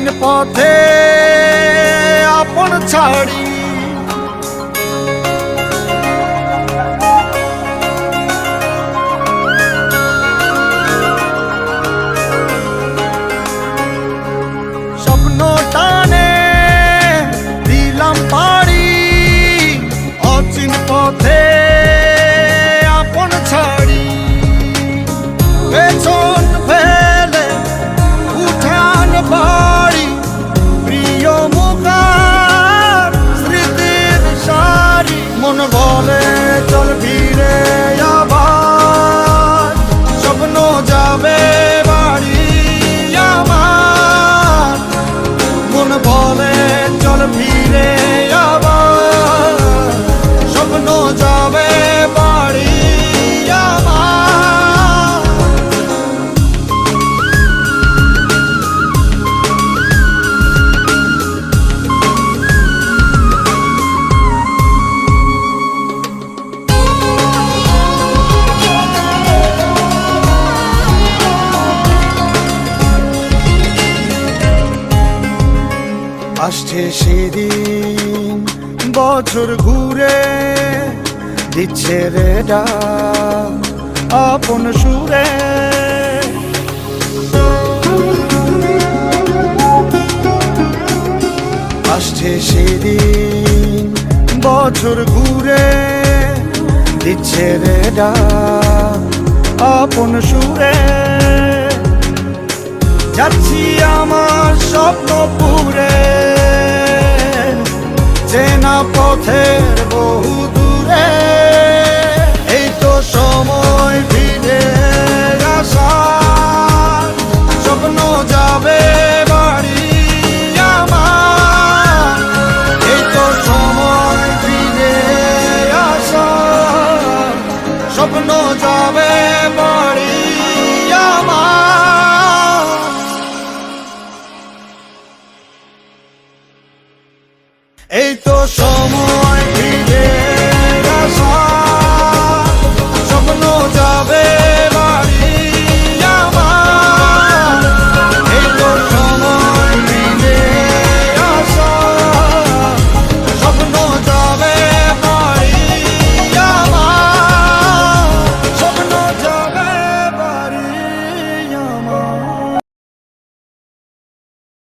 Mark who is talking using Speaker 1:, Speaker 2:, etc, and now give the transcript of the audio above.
Speaker 1: অচিন পথে আপন ছাড়ি স্বপ্ন টানে দিলাম পাড়ি অচিন পথে আপন ছাড়ি পেছন ফেলে উঠান বাড়ি প্রিয় মুখার স্মৃতির সারি মন বলে চল ফিরে আবার স্বপ্ন যাবে বাড়ি আমার মন বলে চল ফিরে আবার স্বপ্ন যাবে বাড়ি আমার আসছে সেদিন বছর ঘুরে দিচ্ছে রে ডাক আপন সুরে আসছে সেদিন বছর ঘুরে দিচ্ছে রে ডাক আপন সুরে যাচ্ছি আমার স্বপ্ন পুরে চেনা পথের বহু দূরে এই তো সময় ফিরে আসার স্বপ্ন যাবে বাড়ি আমার এই তো সময় ফিরে আসার স্বপ্ন যাবে বাড়ি আমার এই তো সময়